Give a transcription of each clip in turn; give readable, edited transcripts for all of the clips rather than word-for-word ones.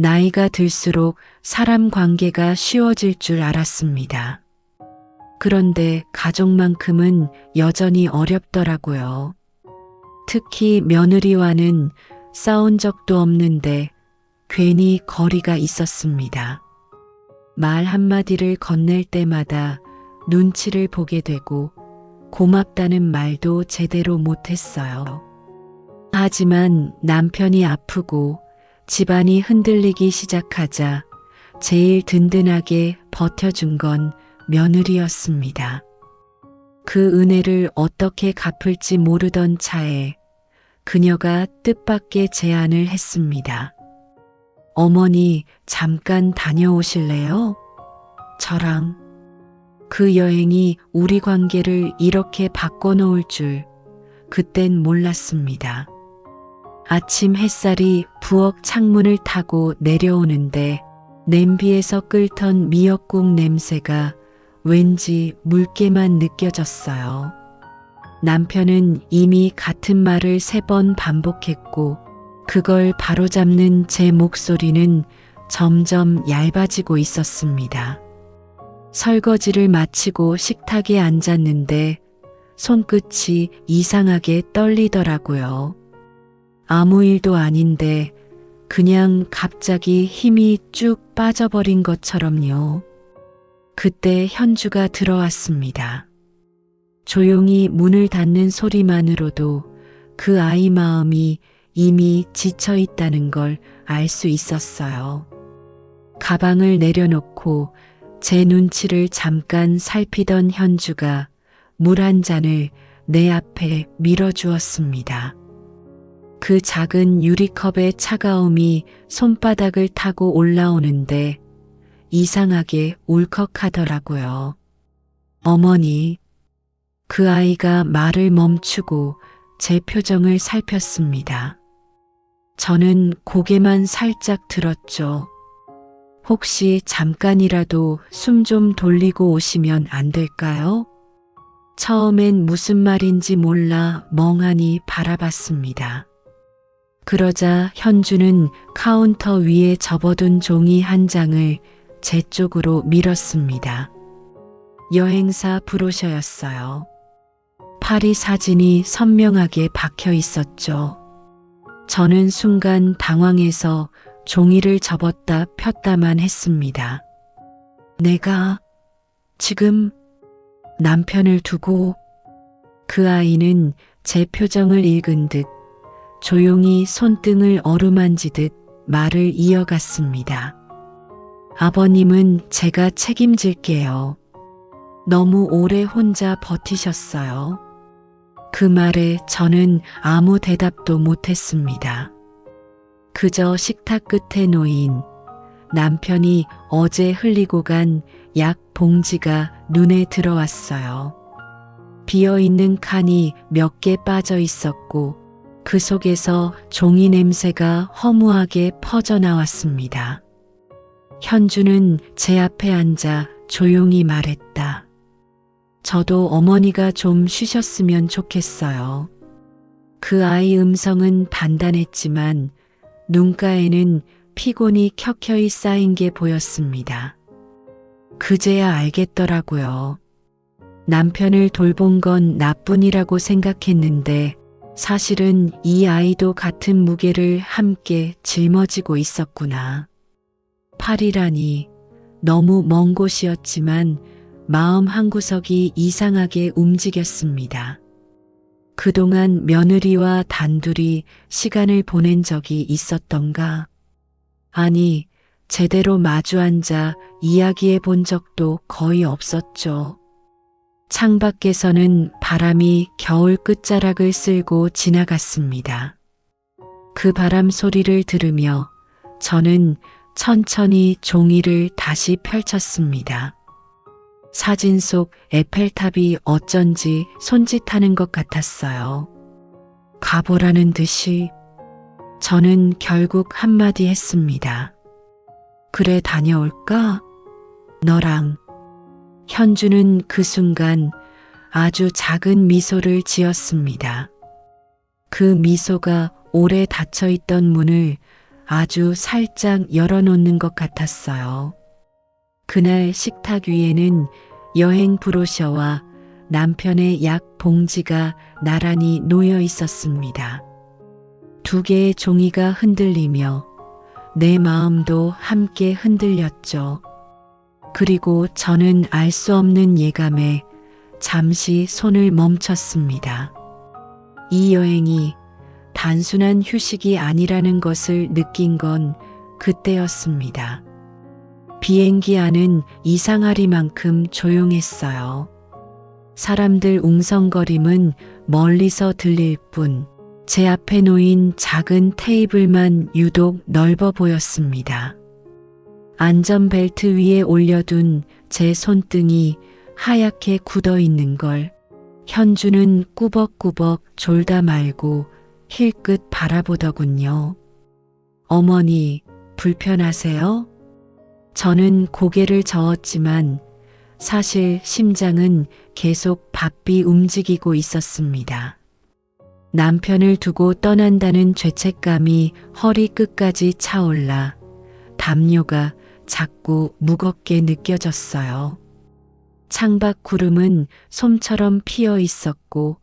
나이가 들수록 사람 관계가 쉬워질 줄 알았습니다. 그런데 가족만큼은 여전히 어렵더라고요. 특히 며느리와는 싸운 적도 없는데 괜히 거리가 있었습니다. 말 한마디를 건넬 때마다 눈치를 보게 되고 고맙다는 말도 제대로 못했어요. 하지만 남편이 아프고 집안이 흔들리기 시작하자 제일 든든하게 버텨준 건 며느리였습니다. 그 은혜를 어떻게 갚을지 모르던 차에 그녀가 뜻밖의 제안을 했습니다. 어머니, 잠깐 다녀오실래요? 저랑. 그 여행이 우리 관계를 이렇게 바꿔놓을 줄 그땐 몰랐습니다. 아침 햇살이 부엌 창문을 타고 내려오는데 냄비에서 끓던 미역국 냄새가 왠지 묽게만 느껴졌어요. 남편은 이미 같은 말을 3번 반복했고 그걸 바로잡는 제 목소리는 점점 얇아지고 있었습니다. 설거지를 마치고 식탁에 앉았는데 손끝이 이상하게 떨리더라고요. 아무 일도 아닌데 그냥 갑자기 힘이 쭉 빠져버린 것처럼요. 그때 현주가 들어왔습니다. 조용히 문을 닫는 소리만으로도 그 아이 마음이 이미 지쳐 있다는 걸 알 수 있었어요. 가방을 내려놓고 제 눈치를 잠깐 살피던 현주가 물 한 잔을 내 앞에 밀어주었습니다. 그 작은 유리컵의 차가움이 손바닥을 타고 올라오는데 이상하게 울컥하더라고요. 어머니, 그 아이가 말을 멈추고 제 표정을 살폈습니다. 저는 고개만 살짝 들었죠. 혹시 잠깐이라도 숨 좀 돌리고 오시면 안 될까요? 처음엔 무슨 말인지 몰라 멍하니 바라봤습니다. 그러자 현주는 카운터 위에 접어둔 종이 한 장을 제 쪽으로 밀었습니다. 여행사 브로셔였어요. 파리 사진이 선명하게 박혀 있었죠. 저는 순간 당황해서 종이를 접었다 폈다만 했습니다. 내가 지금 남편을 두고. 그 아이는 제 표정을 읽은 듯 조용히 손등을 어루만지듯 말을 이어갔습니다. 아버님은 제가 책임질게요. 너무 오래 혼자 버티셨어요. 그 말에 저는 아무 대답도 못했습니다. 그저 식탁 끝에 놓인 남편이 어제 흘리고 간 약 봉지가 눈에 들어왔어요. 비어있는 칸이 몇 개 빠져 있었고 그 속에서 종이 냄새가 허무하게 퍼져나왔습니다. 현주는 제 앞에 앉아 조용히 말했다. 저도 어머니가 좀 쉬셨으면 좋겠어요. 그 아이 음성은 단단했지만 눈가에는 피곤이 켜켜이 쌓인 게 보였습니다. 그제야 알겠더라고요. 남편을 돌본 건 나뿐이라고 생각했는데 사실은 이 아이도 같은 무게를 함께 짊어지고 있었구나. 파리라니 너무 먼 곳이었지만 마음 한구석이 이상하게 움직였습니다. 그동안 며느리와 단둘이 시간을 보낸 적이 있었던가? 아니, 제대로 마주 앉아 이야기해 본 적도 거의 없었죠. 창밖에서는 바람이 겨울 끝자락을 쓸고 지나갔습니다. 그 바람 소리를 들으며 저는 천천히 종이를 다시 펼쳤습니다. 사진 속 에펠탑이 어쩐지 손짓하는 것 같았어요. 가보라는 듯이. 저는 결국 한마디 했습니다. 그래, 다녀올까? 너랑. 현주는 그 순간 아주 작은 미소를 지었습니다. 그 미소가 오래 닫혀있던 문을 아주 살짝 열어놓는 것 같았어요. 그날 식탁 위에는 여행 브로셔와 남편의 약 봉지가 나란히 놓여 있었습니다. 두 개의 종이가 흔들리며 내 마음도 함께 흔들렸죠. 그리고 저는 알 수 없는 예감에 잠시 손을 멈췄습니다. 이 여행이 단순한 휴식이 아니라는 것을 느낀 건 그때였습니다. 비행기 안은 이상하리만큼 조용했어요. 사람들 웅성거림은 멀리서 들릴 뿐 제 앞에 놓인 작은 테이블만 유독 넓어 보였습니다. 안전벨트 위에 올려둔 제 손등이 하얗게 굳어 있는 걸 현주는 꾸벅꾸벅 졸다 말고 힐끗 바라보더군요. 어머니, 불편하세요? 저는 고개를 저었지만 사실 심장은 계속 바삐 움직이고 있었습니다. 남편을 두고 떠난다는 죄책감이 허리 끝까지 차올라 담요가 자꾸 무겁게 느껴졌어요. 창밖 구름은 솜처럼 피어 있었고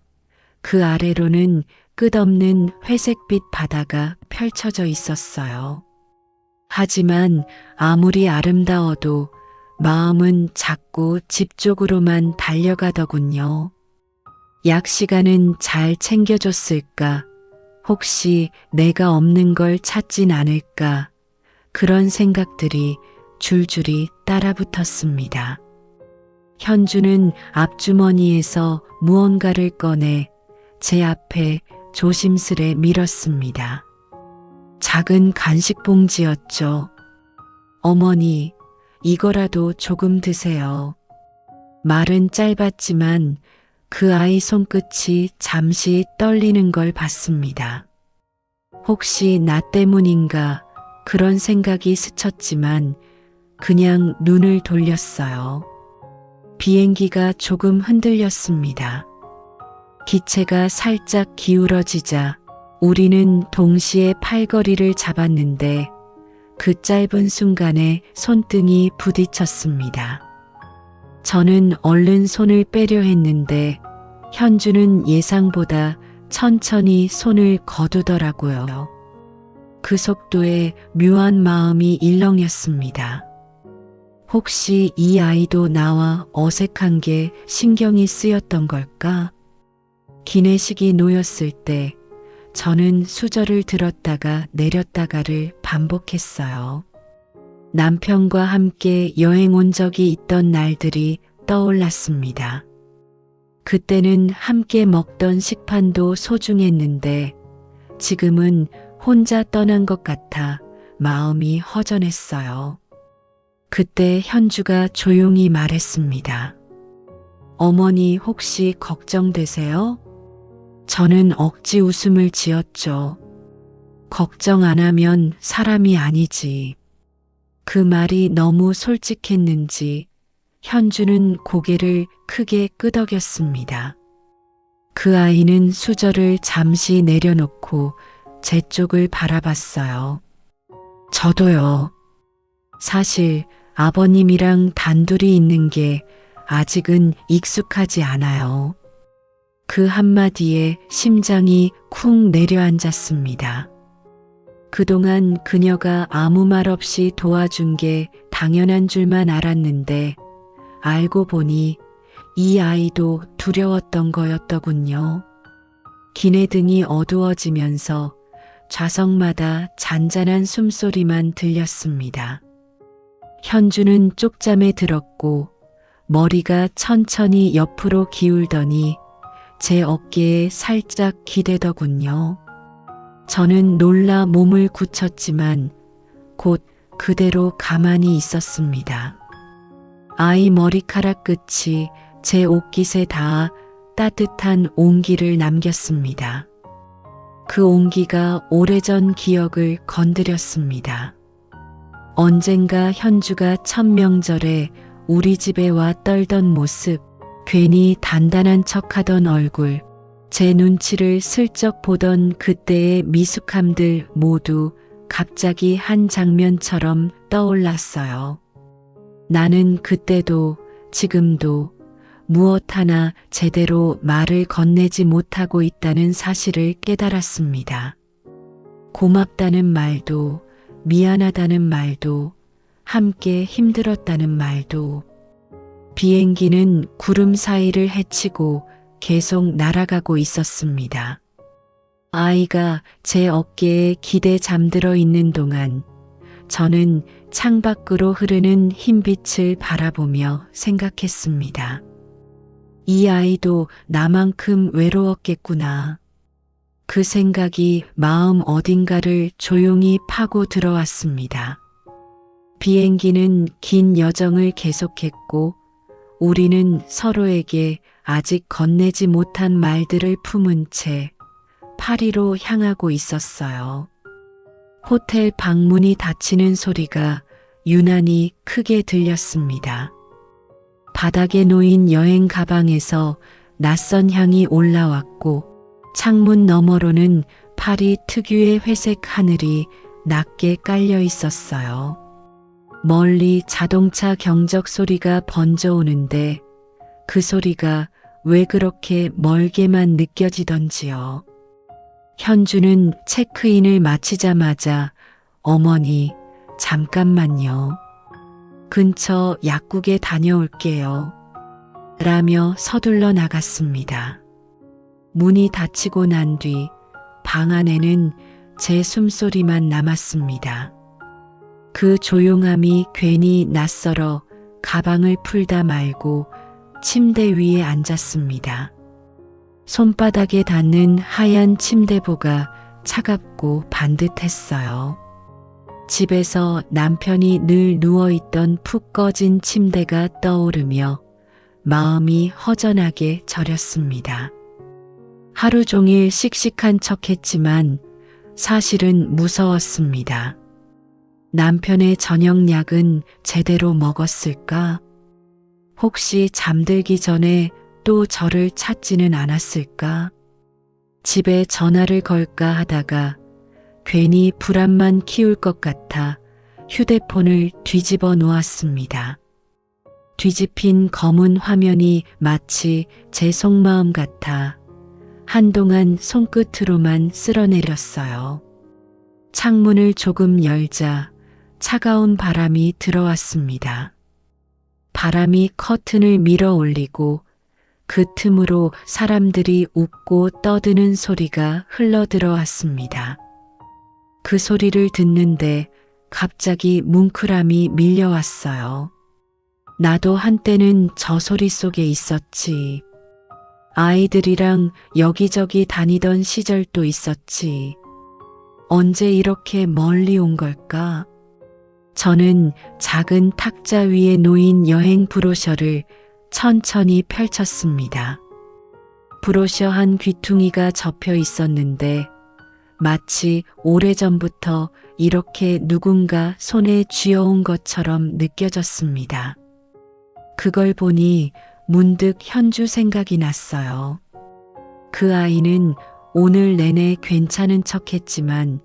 그 아래로는 끝없는 회색빛 바다가 펼쳐져 있었어요. 하지만 아무리 아름다워도 마음은 자꾸 집 쪽으로만 달려가더군요. 약 시간은 잘 챙겨줬을까? 혹시 내가 없는 걸 찾진 않을까? 그런 생각들이 줄줄이 따라붙었습니다. 현주는 앞주머니에서 무언가를 꺼내 제 앞에 조심스레 밀었습니다. 작은 간식 봉지였죠. 어머니, 이거라도 조금 드세요. 말은 짧았지만 그 아이 손끝이 잠시 떨리는 걸 봤습니다. 혹시 나 때문인가 그런 생각이 스쳤지만 그냥 눈을 돌렸어요. 비행기가 조금 흔들렸습니다. 기체가 살짝 기울어지자 우리는 동시에 팔걸이를 잡았는데 그 짧은 순간에 손등이 부딪혔습니다. 저는 얼른 손을 빼려 했는데 현주는 예상보다 천천히 손을 거두더라고요. 그 속도에 묘한 마음이 일렁였습니다. 혹시 이 아이도 나와 어색한 게 신경이 쓰였던 걸까? 기내식이 놓였을 때 저는 수저를 들었다가 내렸다가를 반복했어요. 남편과 함께 여행 온 적이 있던 날들이 떠올랐습니다. 그때는 함께 먹던 식판도 소중했는데 지금은 혼자 떠난 것 같아 마음이 허전했어요. 그때 현주가 조용히 말했습니다. 어머니 혹시 걱정되세요? 저는 억지 웃음을 지었죠. 걱정 안 하면 사람이 아니지. 그 말이 너무 솔직했는지 현주는 고개를 크게 끄덕였습니다. 그 아이는 수저를 잠시 내려놓고 제 쪽을 바라봤어요. 저도요. 사실 아버님이랑 단둘이 있는 게 아직은 익숙하지 않아요. 그 한마디에 심장이 쿵 내려앉았습니다. 그동안 그녀가 아무 말 없이 도와준 게 당연한 줄만 알았는데 알고 보니 이 아이도 두려웠던 거였더군요. 기내등이 어두워지면서 좌석마다 잔잔한 숨소리만 들렸습니다. 현주는 쪽잠에 들었고 머리가 천천히 옆으로 기울더니 제 어깨에 살짝 기대더군요. 저는 놀라 몸을 굳혔지만 곧 그대로 가만히 있었습니다. 아이 머리카락 끝이 제 옷깃에 닿아 따뜻한 온기를 남겼습니다. 그 온기가 오래전 기억을 건드렸습니다. 언젠가 현주가 첫 명절에 우리 집에 와 떨던 모습, 괜히 단단한 척하던 얼굴, 제 눈치를 슬쩍 보던 그때의 미숙함들 모두 갑자기 한 장면처럼 떠올랐어요. 나는 그때도 지금도 무엇 하나 제대로 말을 건네지 못하고 있다는 사실을 깨달았습니다. 고맙다는 말도, 미안하다는 말도, 함께 힘들었다는 말도. 비행기는 구름 사이를 헤치고 계속 날아가고 있었습니다. 아이가 제 어깨에 기대 잠들어 있는 동안 저는 창밖으로 흐르는 흰빛을 바라보며 생각했습니다. 이 아이도 나만큼 외로웠겠구나. 그 생각이 마음 어딘가를 조용히 파고 들어왔습니다. 비행기는 긴 여정을 계속했고 우리는 서로에게 아직 건네지 못한 말들을 품은 채 파리로 향하고 있었어요. 호텔 방문이 닫히는 소리가 유난히 크게 들렸습니다. 바닥에 놓인 여행 가방에서 낯선 향이 올라왔고 창문 너머로는 파리 특유의 회색 하늘이 낮게 깔려 있었어요. 멀리 자동차 경적 소리가 번져오는데 그 소리가 왜 그렇게 멀게만 느껴지던지요. 현주는 체크인을 마치자마자 어머니, 잠깐만요. 근처 약국에 다녀올게요. 라며 서둘러 나갔습니다. 문이 닫히고 난 뒤 방 안에는 제 숨소리만 남았습니다. 그 조용함이 괜히 낯설어 가방을 풀다 말고 침대 위에 앉았습니다. 손바닥에 닿는 하얀 침대보가 차갑고 반듯했어요. 집에서 남편이 늘 누워있던 푹 꺼진 침대가 떠오르며 마음이 허전하게 저렸습니다. 하루 종일 씩씩한 척했지만 사실은 무서웠습니다. 남편의 저녁약은 제대로 먹었을까? 혹시 잠들기 전에 또 저를 찾지는 않았을까? 집에 전화를 걸까 하다가 괜히 불안만 키울 것 같아 휴대폰을 뒤집어 놓았습니다. 뒤집힌 검은 화면이 마치 제 속마음 같아 한동안 손끝으로만 쓸어내렸어요. 창문을 조금 열자 차가운 바람이 들어왔습니다. 바람이 커튼을 밀어 올리고 그 틈으로 사람들이 웃고 떠드는 소리가 흘러 들어왔습니다. 그 소리를 듣는데 갑자기 뭉클함이 밀려왔어요. 나도 한때는 저 소리 속에 있었지. 아이들이랑 여기저기 다니던 시절도 있었지. 언제 이렇게 멀리 온 걸까? 저는 작은 탁자 위에 놓인 여행 브로셔를 천천히 펼쳤습니다. 브로셔 한 귀퉁이가 접혀 있었는데 마치 오래전부터 이렇게 누군가 손에 쥐어온 것처럼 느껴졌습니다. 그걸 보니 문득 현주 생각이 났어요. 그 아이는 오늘 내내 괜찮은 척했지만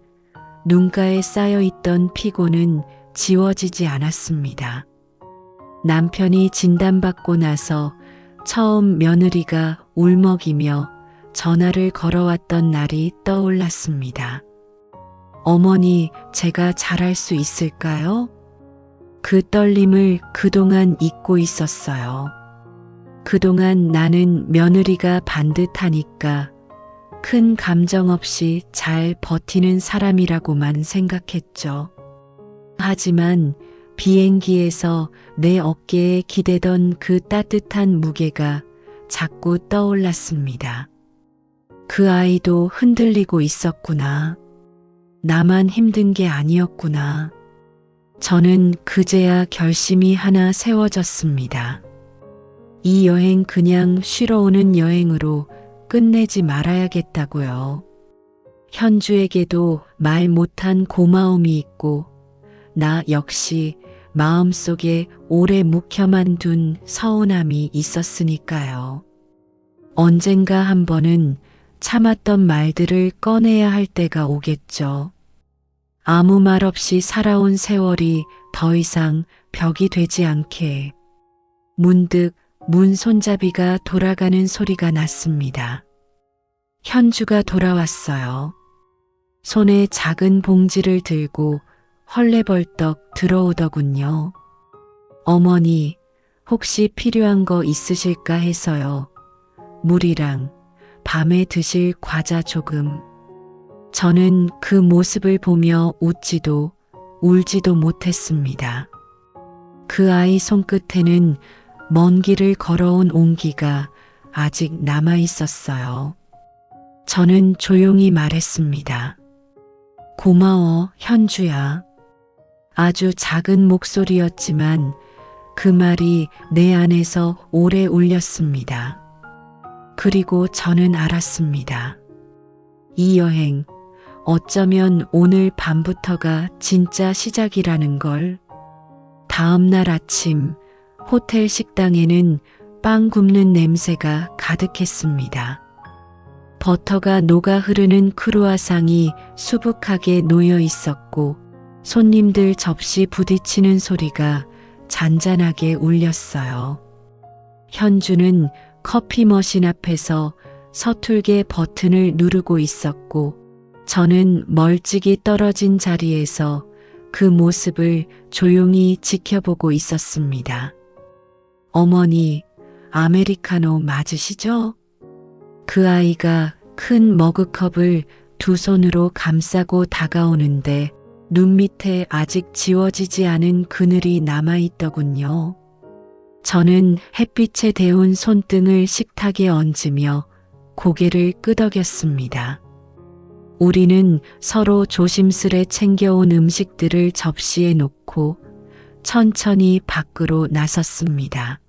눈가에 쌓여있던 피고는 지워지지 않았습니다. 남편이 진단받고 나서 처음 며느리가 울먹이며 전화를 걸어왔던 날이 떠올랐습니다. 어머니, 제가 잘할 수 있을까요? 그 떨림을 그동안 잊고 있었어요. 그동안 나는 며느리가 반듯하니까 큰 감정 없이 잘 버티는 사람이라고만 생각했죠. 하지만 비행기에서 내 어깨에 기대던 그 따뜻한 무게가 자꾸 떠올랐습니다. 그 아이도 흔들리고 있었구나. 나만 힘든 게 아니었구나. 저는 그제야 결심이 하나 세워졌습니다. 이 여행 그냥 쉬러 오는 여행으로 끝내지 말아야겠다고요. 현주에게도 말 못한 고마움이 있고 나 역시 마음속에 오래 묵혀만 둔 서운함이 있었으니까요. 언젠가 한 번은 참았던 말들을 꺼내야 할 때가 오겠죠. 아무 말 없이 살아온 세월이 더 이상 벽이 되지 않게 문득 문 손잡이가 돌아가는 소리가 났습니다. 현주가 돌아왔어요. 손에 작은 봉지를 들고 헐레벌떡 들어오더군요. 어머니, 혹시 필요한 거 있으실까 해서요. 물이랑 밤에 드실 과자 조금. 저는 그 모습을 보며 웃지도 울지도 못했습니다. 그 아이 손끝에는 먼 길을 걸어온 온기가 아직 남아 있었어요. 저는 조용히 말했습니다. 고마워, 현주야. 아주 작은 목소리였지만 그 말이 내 안에서 오래 울렸습니다. 그리고 저는 알았습니다. 이 여행, 어쩌면 오늘 밤부터가 진짜 시작이라는 걸. 다음 날 아침, 호텔 식당에는 빵 굽는 냄새가 가득했습니다. 버터가 녹아 흐르는 크루아상이 수북하게 놓여 있었고, 손님들 접시 부딪히는 소리가 잔잔하게 울렸어요. 현주는 커피 머신 앞에서 서툴게 버튼을 누르고 있었고, 저는 멀찍이 떨어진 자리에서 그 모습을 조용히 지켜보고 있었습니다. 어머니, 아메리카노 맞으시죠? 그 아이가 큰 머그컵을 두 손으로 감싸고 다가오는데 눈 밑에 아직 지워지지 않은 그늘이 남아있더군요. 저는 햇빛에 데운 손등을 식탁에 얹으며 고개를 끄덕였습니다. 우리는 서로 조심스레 챙겨온 음식들을 접시에 놓고 천천히 밖으로 나섰습니다.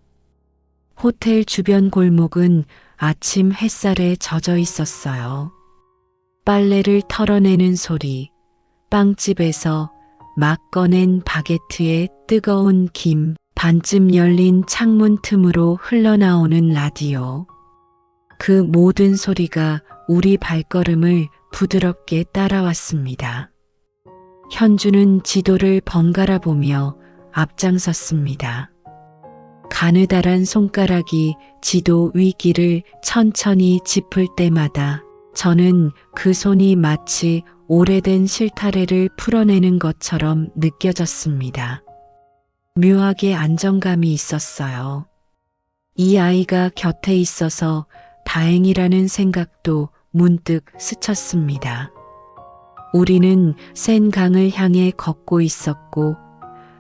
호텔 주변 골목은 아침 햇살에 젖어 있었어요. 빨래를 털어내는 소리, 빵집에서 막 꺼낸 바게트에 뜨거운 김, 반쯤 열린 창문 틈으로 흘러나오는 라디오. 그 모든 소리가 우리 발걸음을 부드럽게 따라왔습니다. 현주는 지도를 번갈아 보며 앞장섰습니다. 가느다란 손가락이 지도 위기를 천천히 짚을 때마다 저는 그 손이 마치 오래된 실타래를 풀어내는 것처럼 느껴졌습니다. 묘하게 안정감이 있었어요. 이 아이가 곁에 있어서 다행이라는 생각도 문득 스쳤습니다. 우리는 센 강을 향해 걷고 있었고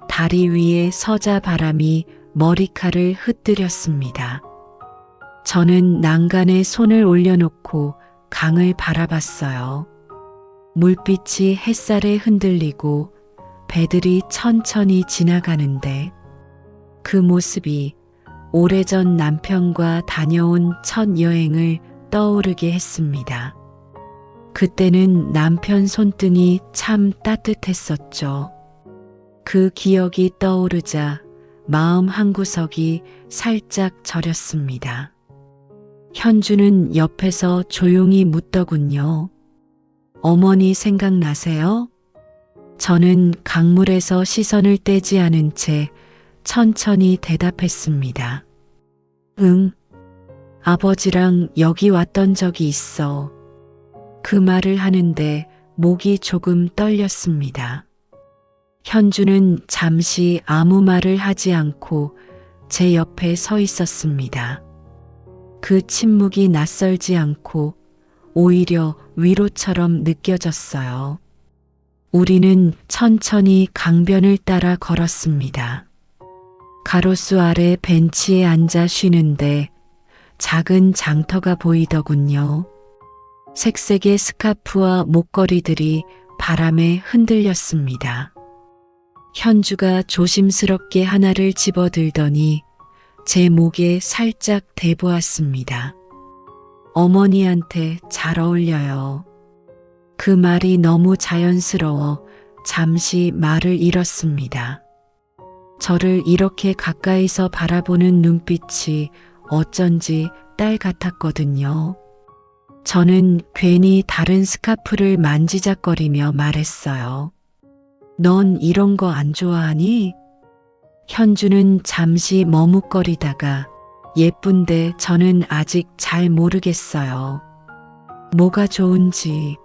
다리 위에 서자 바람이 머리칼을 흩뜨렸습니다. 저는 난간에 손을 올려놓고 강을 바라봤어요. 물빛이 햇살에 흔들리고 배들이 천천히 지나가는데 그 모습이 오래전 남편과 다녀온 첫 여행을 떠오르게 했습니다. 그때는 남편 손등이 참 따뜻했었죠. 그 기억이 떠오르자 마음 한구석이 살짝 저렸습니다. 현주는 옆에서 조용히 묻더군요. 어머니 생각나세요? 저는 강물에서 시선을 떼지 않은 채 천천히 대답했습니다. 응, 아버지랑 여기 왔던 적이 있어. 그 말을 하는데 목이 조금 떨렸습니다. 현주는 잠시 아무 말을 하지 않고 제 옆에 서 있었습니다. 그 침묵이 낯설지 않고 오히려 위로처럼 느껴졌어요. 우리는 천천히 강변을 따라 걸었습니다. 가로수 아래 벤치에 앉아 쉬는데 작은 장터가 보이더군요. 색색의 스카프와 목걸이들이 바람에 흔들렸습니다. 현주가 조심스럽게 하나를 집어들더니 제 목에 살짝 대보았습니다. 어머니한테 잘 어울려요. 그 말이 너무 자연스러워 잠시 말을 잃었습니다. 저를 이렇게 가까이서 바라보는 눈빛이 어쩐지 딸 같았거든요. 저는 괜히 다른 스카프를 만지작거리며 말했어요. 넌 이런 거 안 좋아하니? 현주는 잠시 머뭇거리다가 예쁜데 저는 아직 잘 모르겠어요. 뭐가 좋은지.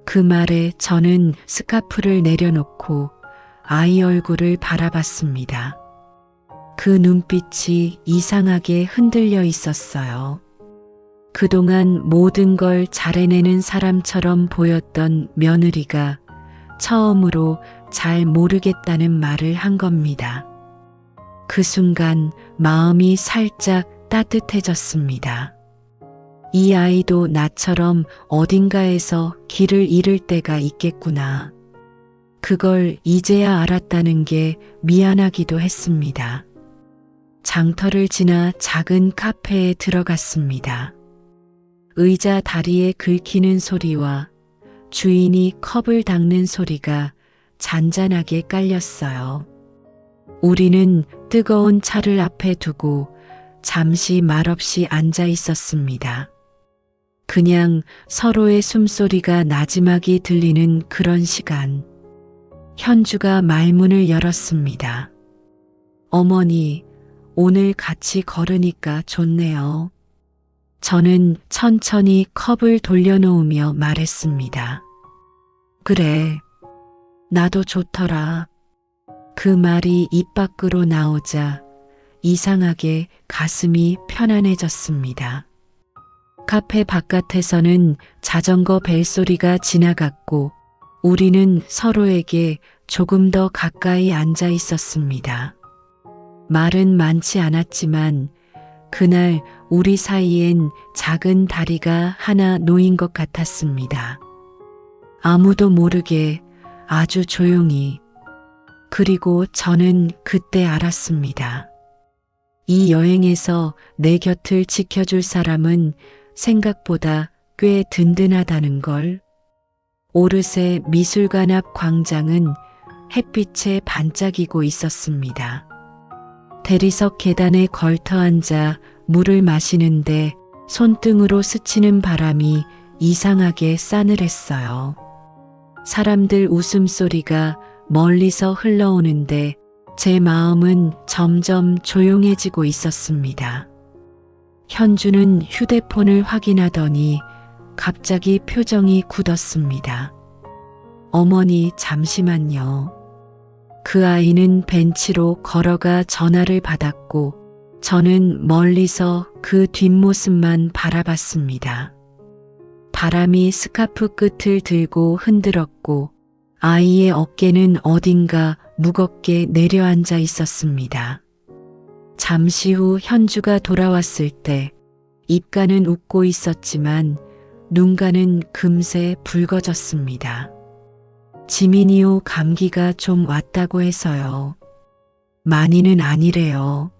그 말에 저는 스카프를 내려놓고 아이 얼굴을 바라봤습니다. 그 눈빛이 이상하게 흔들려 있었어요. 그동안 모든 걸 잘해내는 사람처럼 보였던 며느리가 처음으로 잘 모르겠다는 말을 한 겁니다. 그 순간 마음이 살짝 따뜻해졌습니다. 이 아이도 나처럼 어딘가에서 길을 잃을 때가 있겠구나. 그걸 이제야 알았다는 게 미안하기도 했습니다. 장터를 지나 작은 카페에 들어갔습니다. 의자 다리에 긁히는 소리와 주인이 컵을 닦는 소리가 잔잔하게 깔렸어요. 우리는 뜨거운 차를 앞에 두고 잠시 말없이 앉아 있었습니다. 그냥 서로의 숨소리가 나지막이 들리는 그런 시간. 현주가 말문을 열었습니다. 어머니, 오늘 같이 걸으니까 좋네요. 저는 천천히 컵을 돌려놓으며 말했습니다. 그래, 나도 좋더라. 그 말이 입 밖으로 나오자 이상하게 가슴이 편안해졌습니다. 카페 바깥에서는 자전거 벨소리가 지나갔고 우리는 서로에게 조금 더 가까이 앉아 있었습니다. 말은 많지 않았지만 그날 우리 사이엔 작은 다리가 하나 놓인 것 같았습니다. 아무도 모르게 아주 조용히. 그리고 저는 그때 알았습니다. 이 여행에서 내 곁을 지켜줄 사람은 생각보다 꽤 든든하다는 걸. 오르세 미술관 앞 광장은 햇빛에 반짝이고 있었습니다. 대리석 계단에 걸터 앉아 물을 마시는데 손등으로 스치는 바람이 이상하게 싸늘했어요. 사람들 웃음소리가 멀리서 흘러오는데 제 마음은 점점 조용해지고 있었습니다. 현주는 휴대폰을 확인하더니 갑자기 표정이 굳었습니다. 어머니, 잠시만요. 그 아이는 벤치로 걸어가 전화를 받았고 저는 멀리서 그 뒷모습만 바라봤습니다. 바람이 스카프 끝을 들고 흔들었고 아이의 어깨는 어딘가 무겁게 내려앉아 있었습니다. 잠시 후 현주가 돌아왔을 때 입가는 웃고 있었지만 눈가는 금세 붉어졌습니다. 지민이요, 감기가 좀 왔다고 해서요. 많이는 아니래요.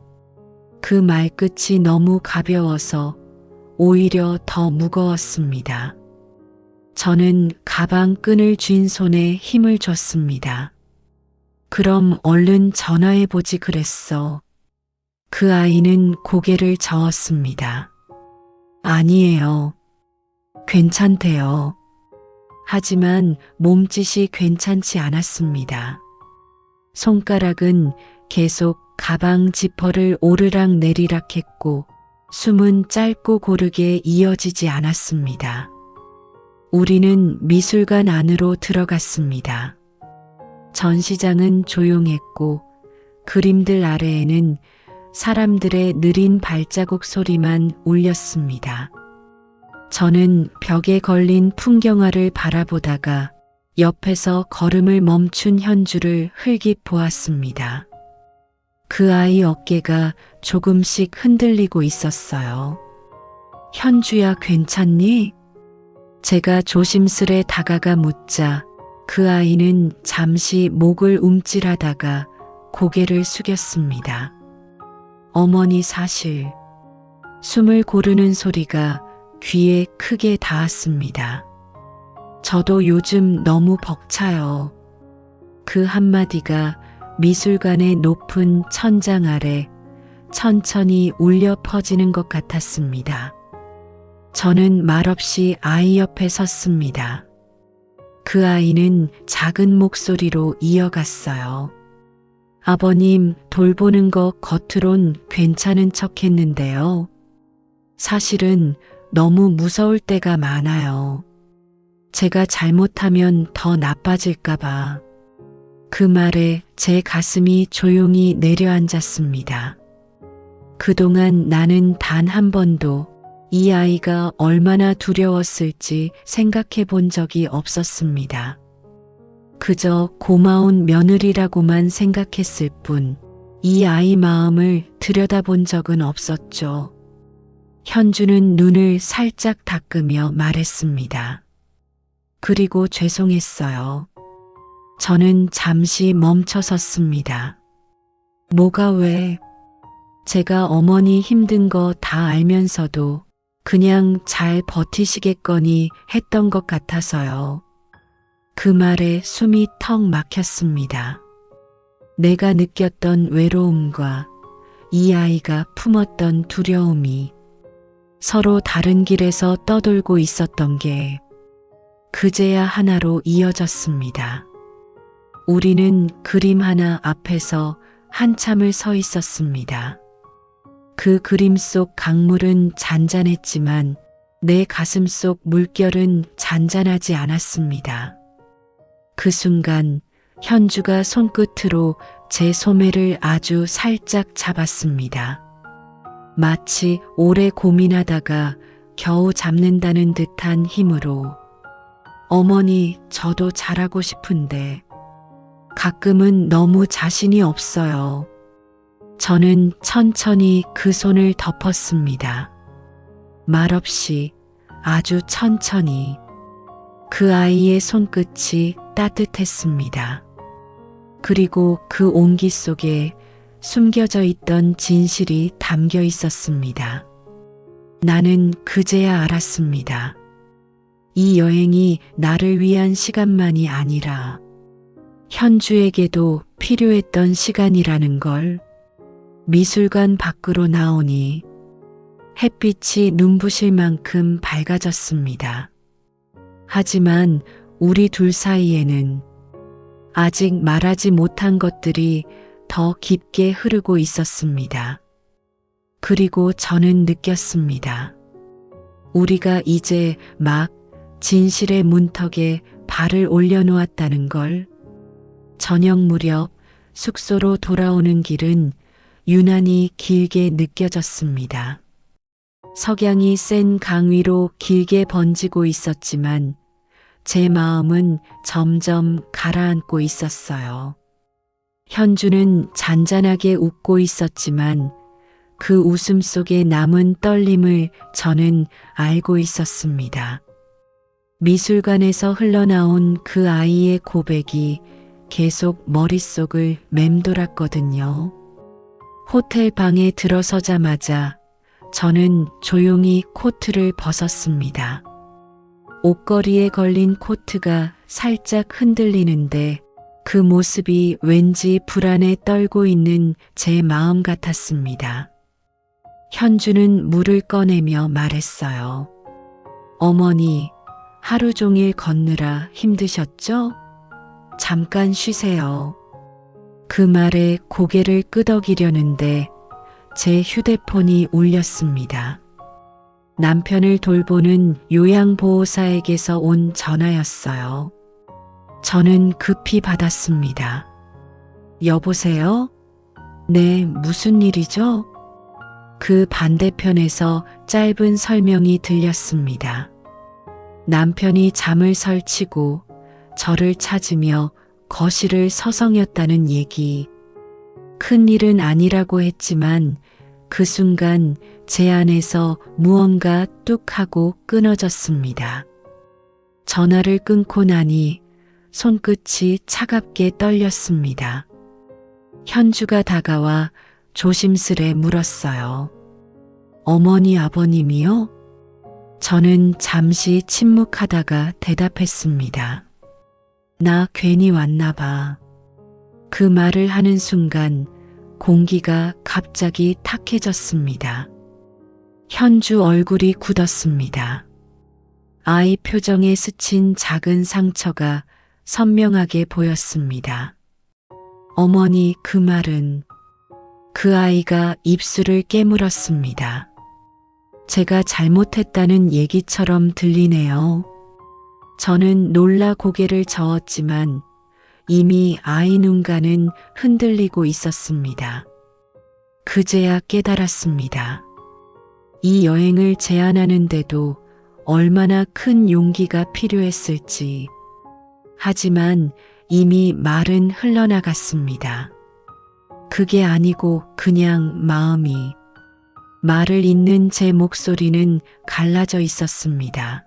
그 말끝이 너무 가벼워서 오히려 더 무거웠습니다. 저는 가방 끈을 쥔 손에 힘을 줬습니다. 그럼 얼른 전화해보지 그랬어. 그 아이는 고개를 저었습니다. 아니에요. 괜찮대요. 하지만 몸짓이 괜찮지 않았습니다. 손가락은 계속 가방 지퍼를 오르락 내리락 했고 숨은 짧고 고르게 이어지지 않았습니다. 우리는 미술관 안으로 들어갔습니다. 전시장은 조용했고 그림들 아래에는 사람들의 느린 발자국 소리만 울렸습니다. 저는 벽에 걸린 풍경화를 바라보다가 옆에서 걸음을 멈춘 현주를 흘깃 보았습니다. 그 아이 어깨가 조금씩 흔들리고 있었어요. 현주야, 괜찮니? 제가 조심스레 다가가 묻자 그 아이는 잠시 목을 움찔하다가 고개를 숙였습니다. 어머니, 사실 숨을 고르는 소리가 귀에 크게 닿았습니다. 저도 요즘 너무 벅차요. 그 한마디가 미술관의 높은 천장 아래 천천히 울려 퍼지는 것 같았습니다. 저는 말없이 아이 옆에 섰습니다. 그 아이는 작은 목소리로 이어갔어요. 아버님, 돌보는 거 겉으론 괜찮은 척 했는데요. 사실은 너무 무서울 때가 많아요. 제가 잘못하면 더 나빠질까봐. 그 말에 제 가슴이 조용히 내려앉았습니다. 그동안 나는 단 한 번도 이 아이가 얼마나 두려웠을지 생각해 본 적이 없었습니다. 그저 고마운 며느리라고만 생각했을 뿐, 이 아이 마음을 들여다본 적은 없었죠. 현주는 눈을 살짝 닦으며 말했습니다. 그리고 죄송했어요. 저는 잠시 멈춰 섰습니다. 뭐가 왜? 제가 어머니 힘든 거 다 알면서도 그냥 잘 버티시겠거니 했던 것 같아서요. 그 말에 숨이 턱 막혔습니다. 내가 느꼈던 외로움과 이 아이가 품었던 두려움이 서로 다른 길에서 떠돌고 있었던 게 그제야 하나로 이어졌습니다. 우리는 그림 하나 앞에서 한참을 서 있었습니다. 그 그림 속 강물은 잔잔했지만 내 가슴 속 물결은 잔잔하지 않았습니다. 그 순간 현주가 손끝으로 제 소매를 아주 살짝 잡았습니다. 마치 오래 고민하다가 겨우 잡는다는 듯한 힘으로. 어머니, 저도 잘하고 싶은데 가끔은 너무 자신이 없어요. 저는 천천히 그 손을 덮었습니다. 말없이 아주 천천히. 그 아이의 손끝이 따뜻했습니다. 그리고 그 온기 속에 숨겨져 있던 진실이 담겨 있었습니다. 나는 그제야 알았습니다. 이 여행이 나를 위한 시간만이 아니라 현주에게도 필요했던 시간이라는 걸. 미술관 밖으로 나오니 햇빛이 눈부실 만큼 밝아졌습니다. 하지만 우리 둘 사이에는 아직 말하지 못한 것들이 더 깊게 흐르고 있었습니다. 그리고 저는 느꼈습니다. 우리가 이제 막 진실의 문턱에 발을 올려놓았다는 걸. 저녁 무렵 숙소로 돌아오는 길은 유난히 길게 느껴졌습니다. 석양이 센 강 위로 길게 번지고 있었지만 제 마음은 점점 가라앉고 있었어요. 현주는 잔잔하게 웃고 있었지만 그 웃음 속에 남은 떨림을 저는 알고 있었습니다. 미술관에서 흘러나온 그 아이의 고백이 계속 머릿속을 맴돌았거든요. 호텔 방에 들어서자마자 저는 조용히 코트를 벗었습니다. 옷걸이에 걸린 코트가 살짝 흔들리는데 그 모습이 왠지 불안에 떨고 있는 제 마음 같았습니다. 현주는 물을 꺼내며 말했어요. 어머니, 하루 종일 걷느라 힘드셨죠? 잠깐 쉬세요. 그 말에 고개를 끄덕이려는데 제 휴대폰이 울렸습니다. 남편을 돌보는 요양보호사에게서 온 전화였어요. 저는 급히 받았습니다. 여보세요? 네, 무슨 일이죠? 그 반대편에서 짧은 설명이 들렸습니다. 남편이 잠을 설치고 저를 찾으며 거실을 서성였다는 얘기. 큰 일은 아니라고 했지만 그 순간 제 안에서 무언가 뚝 하고 끊어졌습니다. 전화를 끊고 나니 손끝이 차갑게 떨렸습니다. 현주가 다가와 조심스레 물었어요. 어머니, 아버님이요? 저는 잠시 침묵하다가 대답했습니다. 나 괜히 왔나 봐. 그 말을 하는 순간 공기가 갑자기 탁해졌습니다. 현주 얼굴이 굳었습니다. 아이 표정에 스친 작은 상처가 선명하게 보였습니다. 어머니, 그 말은... 그 아이가 입술을 깨물었습니다. 제가 잘못했다는 얘기처럼 들리네요. 저는 놀라 고개를 저었지만 이미 아이 눈가는 흔들리고 있었습니다. 그제야 깨달았습니다. 이 여행을 제안하는데도 얼마나 큰 용기가 필요했을지. 하지만 이미 말은 흘러나갔습니다. 그게 아니고 그냥 마음이... 말을 잇는 제 목소리는 갈라져 있었습니다.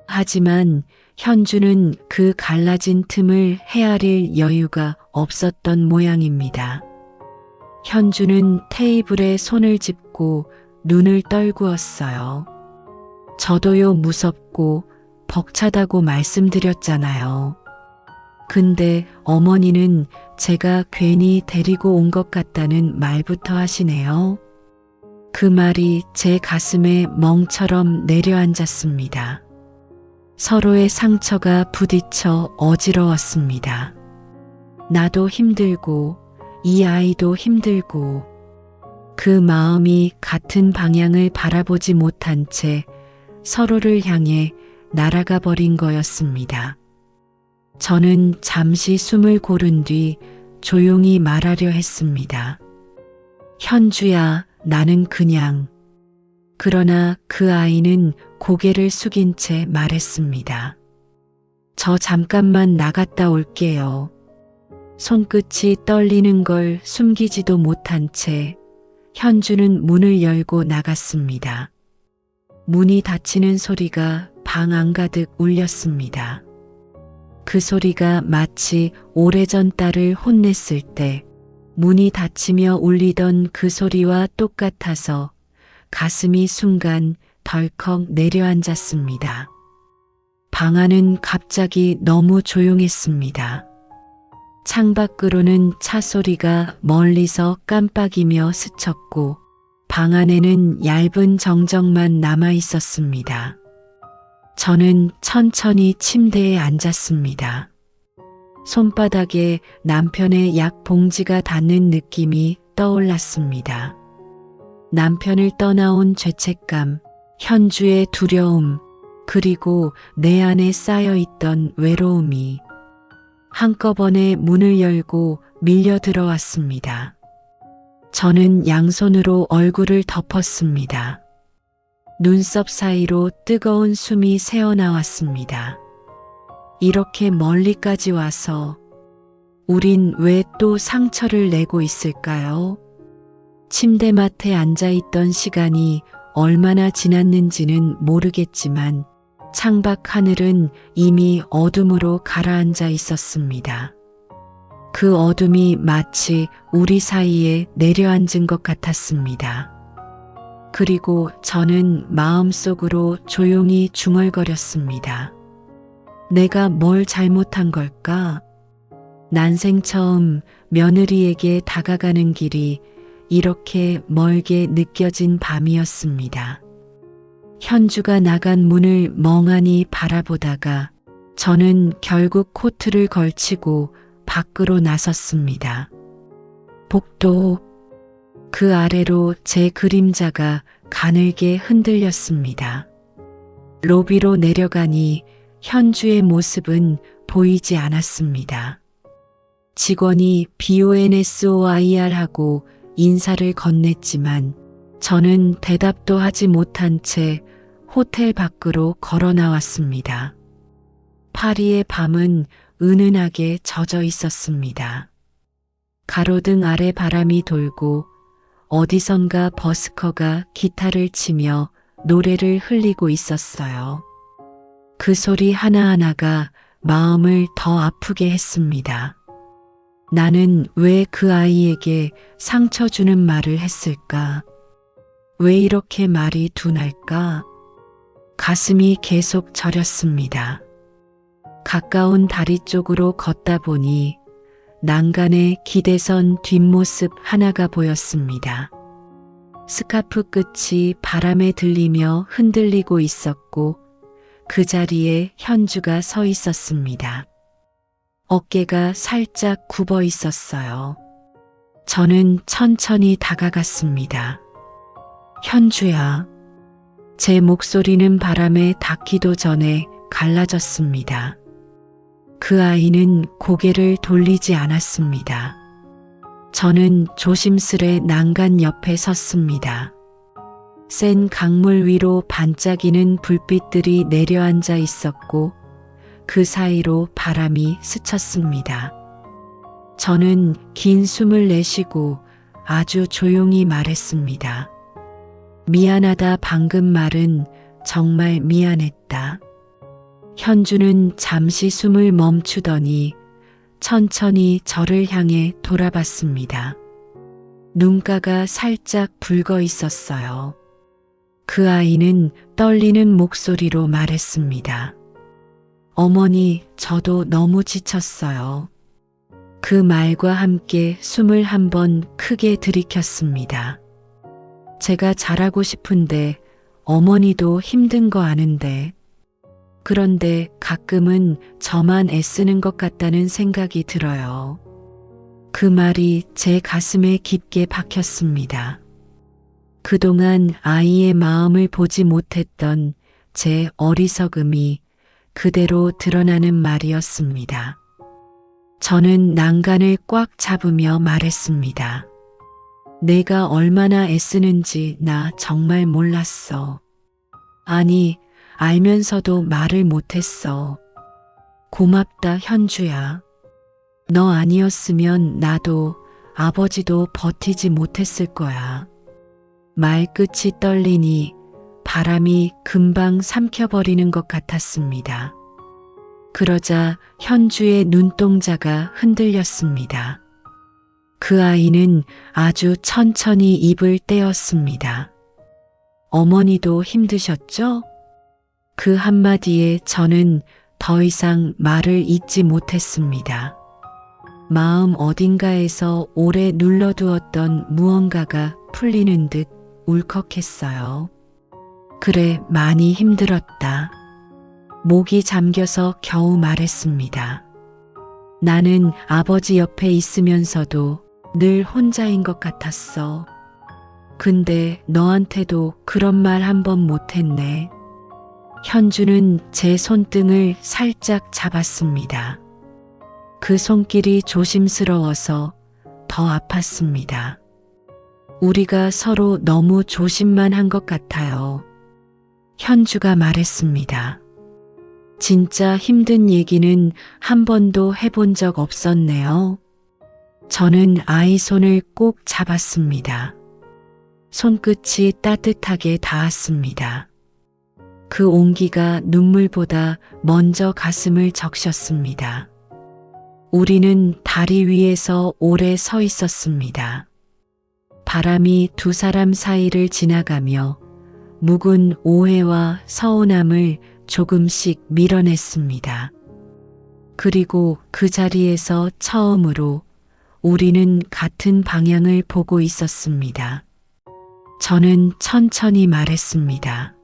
하지만 현주는 그 갈라진 틈을 헤아릴 여유가 없었던 모양입니다. 현주는 테이블에 손을 짚고 눈을 떨구었어요. 저도요, 무섭고 벅차다고 말씀드렸잖아요. 근데 어머니는 제가 괜히 데리고 온 것 같다는 말부터 하시네요. 그 말이 제 가슴에 멍처럼 내려앉았습니다. 서로의 상처가 부딪혀 어지러웠습니다. 나도 힘들고 이 아이도 힘들고 그 마음이 같은 방향을 바라보지 못한 채 서로를 향해 날아가 버린 거였습니다. 저는 잠시 숨을 고른 뒤 조용히 말하려 했습니다. 현주야, 나는 그냥... 그러나 그 아이는 고개를 숙인 채 말했습니다. 저 잠깐만 나갔다 올게요. 손끝이 떨리는 걸 숨기지도 못한 채 현주는 문을 열고 나갔습니다. 문이 닫히는 소리가 방 안가득 울렸습니다. 그 소리가 마치 오래전 딸을 혼냈을 때 문이 닫히며 울리던 그 소리와 똑같아서 가슴이 순간 덜컥 내려앉았습니다. 방 안은 갑자기 너무 조용했습니다. 창밖으로는 차 소리가 멀리서 깜빡이며 스쳤고 방 안에는 얇은 정적만 남아 있었습니다. 저는 천천히 침대에 앉았습니다. 손바닥에 남편의 약 봉지가 닿는 느낌이 떠올랐습니다. 남편을 떠나온 죄책감, 현주의 두려움, 그리고 내 안에 쌓여있던 외로움이 한꺼번에 문을 열고 밀려 들어왔습니다. 저는 양손으로 얼굴을 덮었습니다. 눈썹 사이로 뜨거운 숨이 새어나왔습니다. 이렇게 멀리까지 와서 우린 왜 또 상처를 내고 있을까요? 침대맡에 앉아있던 시간이 얼마나 지났는지는 모르겠지만 창밖 하늘은 이미 어둠으로 가라앉아 있었습니다. 그 어둠이 마치 우리 사이에 내려앉은 것 같았습니다. 그리고 저는 마음속으로 조용히 중얼거렸습니다. 내가 뭘 잘못한 걸까? 난생 처음 며느리에게 다가가는 길이 이렇게 멀게 느껴진 밤이었습니다. 현주가 나간 문을 멍하니 바라보다가 저는 결국 코트를 걸치고 밖으로 나섰습니다. 복도 그 아래로 제 그림자가 가늘게 흔들렸습니다. 로비로 내려가니 현주의 모습은 보이지 않았습니다. 직원이 BONSOIR하고 인사를 건넸지만 저는 대답도 하지 못한 채 호텔 밖으로 걸어 나왔습니다. 파리의 밤은 은은하게 젖어 있었습니다. 가로등 아래 바람이 돌고 어디선가 버스커가 기타를 치며 노래를 흘리고 있었어요. 그 소리 하나하나가 마음을 더 아프게 했습니다. 나는 왜 그 아이에게 상처 주는 말을 했을까? 왜 이렇게 말이 둔할까? 가슴이 계속 저렸습니다. 가까운 다리 쪽으로 걷다 보니 난간에 기대선 뒷모습 하나가 보였습니다. 스카프 끝이 바람에 들리며 흔들리고 있었고 그 자리에 현주가 서 있었습니다. 어깨가 살짝 굽어 있었어요. 저는 천천히 다가갔습니다. 현주야. 제 목소리는 바람에 닿기도 전에 갈라졌습니다. 그 아이는 고개를 돌리지 않았습니다. 저는 조심스레 난간 옆에 섰습니다. 센 강물 위로 반짝이는 불빛들이 내려앉아 있었고 그 사이로 바람이 스쳤습니다. 저는 긴 숨을 내쉬고 아주 조용히 말했습니다. 미안하다. 방금 말은 정말 미안했다. 현주는 잠시 숨을 멈추더니 천천히 저를 향해 돌아봤습니다. 눈가가 살짝 붉어 있었어요. 그 아이는 떨리는 목소리로 말했습니다. 어머니, 저도 너무 지쳤어요. 그 말과 함께 숨을 한 번 크게 들이켰습니다. 제가 잘하고 싶은데 어머니도 힘든 거 아는데. 그런데 가끔은 저만 애쓰는 것 같다는 생각이 들어요. 그 말이 제 가슴에 깊게 박혔습니다. 그동안 아이의 마음을 보지 못했던 제 어리석음이 그대로 드러나는 말이었습니다. 저는 난간을 꽉 잡으며 말했습니다. 내가 얼마나 애쓰는지 나 정말 몰랐어. 아니, 알면서도 말을 못했어. 고맙다, 현주야. 너 아니었으면 나도 아버지도 버티지 못했을 거야. 말끝이 떨리니 바람이 금방 삼켜버리는 것 같았습니다. 그러자 현주의 눈동자가 흔들렸습니다. 그 아이는 아주 천천히 입을 떼었습니다. 어머니도 힘드셨죠? 그 한마디에 저는 더 이상 말을 잇지 못했습니다. 마음 어딘가에서 오래 눌러두었던 무언가가 풀리는 듯 울컥했어요. 그래, 많이 힘들었다. 목이 잠겨서 겨우 말했습니다. 나는 아버지 옆에 있으면서도 늘 혼자인 것 같았어. 근데 너한테도 그런 말 한 번 못했네. 현주는 제 손등을 살짝 잡았습니다. 그 손길이 조심스러워서 더 아팠습니다. 우리가 서로 너무 조심만 한 것 같아요. 현주가 말했습니다. 진짜 힘든 얘기는 한 번도 해본 적 없었네요. 저는 아이 손을 꼭 잡았습니다. 손끝이 따뜻하게 닿았습니다. 그 온기가 눈물보다 먼저 가슴을 적셨습니다. 우리는 다리 위에서 오래 서 있었습니다. 바람이 두 사람 사이를 지나가며 묵은 오해와 서운함을 조금씩 밀어냈습니다. 그리고 그 자리에서 처음으로 우리는 같은 방향을 보고 있었습니다. 저는 천천히 말했습니다.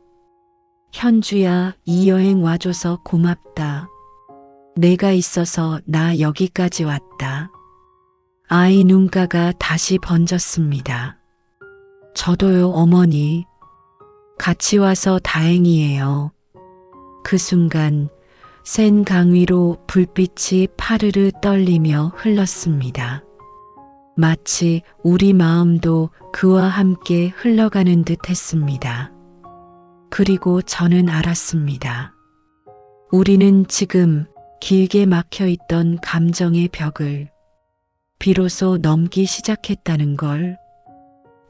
현주야, 이 여행 와줘서 고맙다. 내가 있어서 나 여기까지 왔다. 아이 눈가가 다시 번졌습니다. 저도요, 어머니. 같이 와서 다행이에요. 그 순간 센 강 위로 불빛이 파르르 떨리며 흘렀습니다. 마치 우리 마음도 그와 함께 흘러가는 듯 했습니다. 그리고 저는 알았습니다. 우리는 지금 길게 막혀 있던 감정의 벽을 비로소 넘기 시작했다는 걸.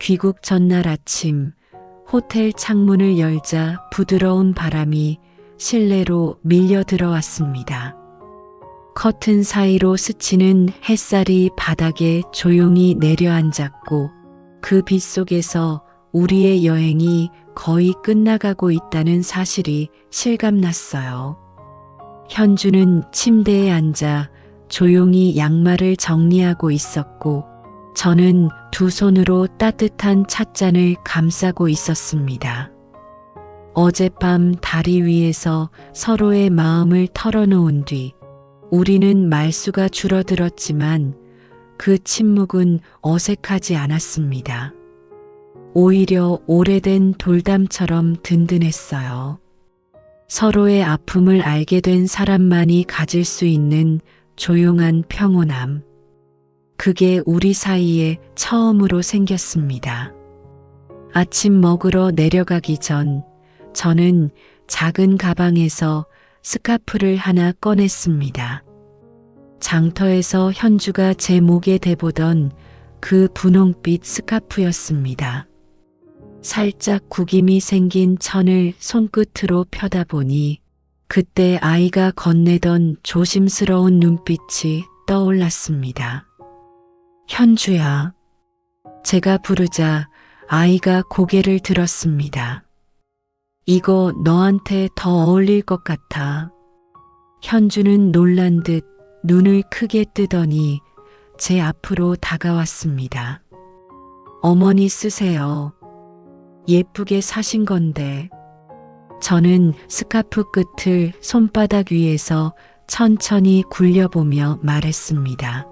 귀국 전날 아침 호텔 창문을 열자 부드러운 바람이 실내로 밀려 들어왔습니다. 커튼 사이로 스치는 햇살이 바닥에 조용히 내려앉았고 그 빛 속에서 우리의 여행이 거의 끝나가고 있다는 사실이 실감났어요. 현주는 침대에 앉아 조용히 양말을 정리하고 있었고 저는 두 손으로 따뜻한 찻잔을 감싸고 있었습니다. 어젯밤 다리 위에서 서로의 마음을 털어놓은 뒤 우리는 말수가 줄어들었지만 그 침묵은 어색하지 않았습니다. 오히려 오래된 돌담처럼 든든했어요. 서로의 아픔을 알게 된 사람만이 가질 수 있는 조용한 평온함. 그게 우리 사이에 처음으로 생겼습니다. 아침 먹으러 내려가기 전 저는 작은 가방에서 스카프를 하나 꺼냈습니다. 장터에서 현주가 제 목에 대보던 그 분홍빛 스카프였습니다. 살짝 구김이 생긴 천을 손끝으로 펴다 보니 그때 아이가 건네던 조심스러운 눈빛이 떠올랐습니다. 현주야. 제가 부르자 아이가 고개를 들었습니다. 이거 너한테 더 어울릴 것 같아. 현주는 놀란 듯 눈을 크게 뜨더니 제 앞으로 다가왔습니다. 어머니 쓰세요. 예쁘게 사신 건데. 저는 스카프 끝을 손바닥 위에서 천천히 굴려보며 말했습니다.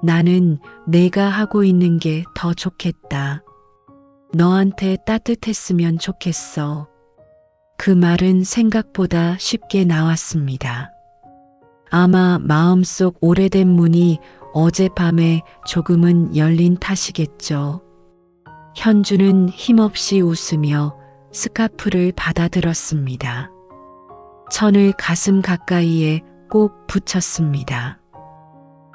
나는 내가 하고 있는 게 더 좋겠다. 너한테 따뜻했으면 좋겠어. 그 말은 생각보다 쉽게 나왔습니다. 아마 마음속 오래된 문이 어젯밤에 조금은 열린 탓이겠죠. 현주는 힘없이 웃으며 스카프를 받아들었습니다. 천을 가슴 가까이에 꼭 붙였습니다.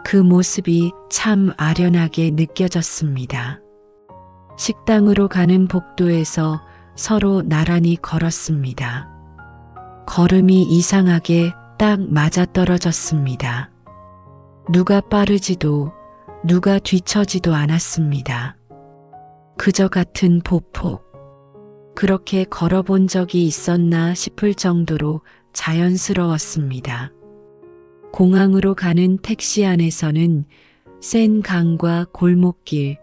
그 모습이 참 아련하게 느껴졌습니다. 식당으로 가는 복도에서 서로 나란히 걸었습니다. 걸음이 이상하게 딱 맞아떨어졌습니다. 누가 빠르지도 누가 뒤처지도 않았습니다. 그저 같은 보폭. 그렇게 걸어본 적이 있었나 싶을 정도로 자연스러웠습니다. 공항으로 가는 택시 안에서는 센 강과 골목길,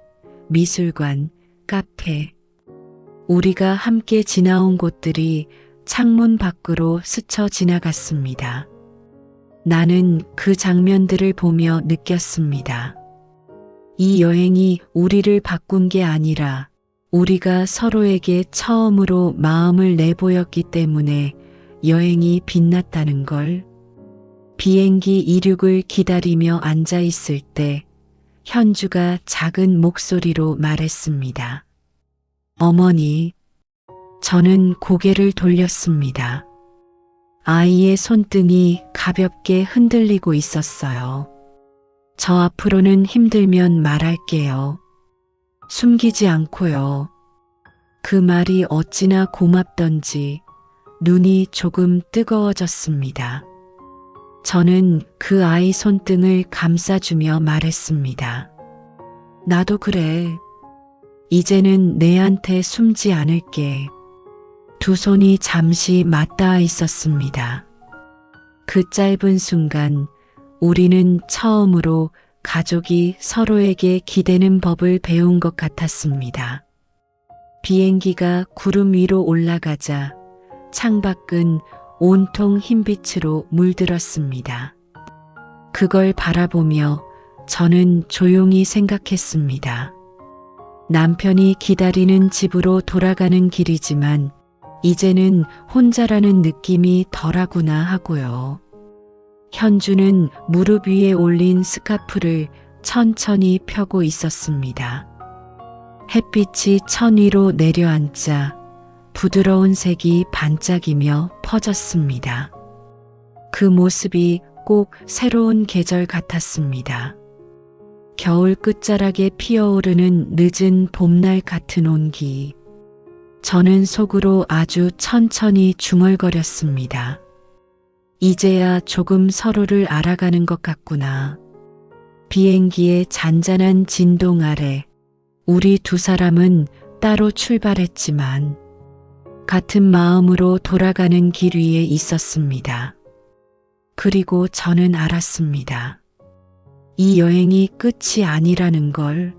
미술관, 카페, 우리가 함께 지나온 곳들이 창문 밖으로 스쳐 지나갔습니다. 나는 그 장면들을 보며 느꼈습니다. 이 여행이 우리를 바꾼 게 아니라 우리가 서로에게 처음으로 마음을 내보였기 때문에 여행이 빛났다는 걸. 비행기 이륙을 기다리며 앉아 있을 때 현주가 작은 목소리로 말했습니다. 어머니. 저는 고개를 돌렸습니다. 아이의 손등이 가볍게 흔들리고 있었어요. 저 앞으로는 힘들면 말할게요. 숨기지 않고요. 그 말이 어찌나 고맙던지 눈이 조금 뜨거워졌습니다. 저는 그 아이 손등을 감싸주며 말했습니다. 나도 그래. 이제는 내한테 숨지 않을게. 두 손이 잠시 맞닿아 있었습니다. 그 짧은 순간 우리는 처음으로 가족이 서로에게 기대는 법을 배운 것 같았습니다. 비행기가 구름 위로 올라가자 창밖은 온통 흰빛으로 물들었습니다. 그걸 바라보며 저는 조용히 생각했습니다. 남편이 기다리는 집으로 돌아가는 길이지만 이제는 혼자라는 느낌이 덜하구나 하고요. 현주는 무릎 위에 올린 스카프를 천천히 펴고 있었습니다. 햇빛이 천 위로 내려앉자 부드러운 색이 반짝이며 퍼졌습니다. 그 모습이 꼭 새로운 계절 같았습니다. 겨울 끝자락에 피어오르는 늦은 봄날 같은 온기. 저는 속으로 아주 천천히 중얼거렸습니다. 이제야 조금 서로를 알아가는 것 같구나. 비행기의 잔잔한 진동 아래 우리 두 사람은 따로 출발했지만 같은 마음으로 돌아가는 길 위에 있었습니다. 그리고 저는 알았습니다. 이 여행이 끝이 아니라는 걸.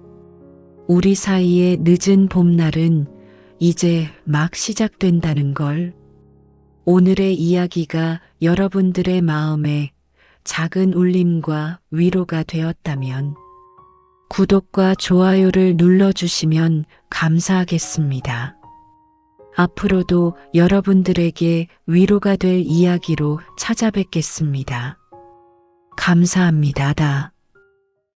우리 사이의 늦은 봄날은 이제 막 시작된다는 걸. 오늘의 이야기가 여러분들의 마음에 작은 울림과 위로가 되었다면 구독과 좋아요를 눌러주시면 감사하겠습니다. 앞으로도 여러분들에게 위로가 될 이야기로 찾아뵙겠습니다. 감사합니다.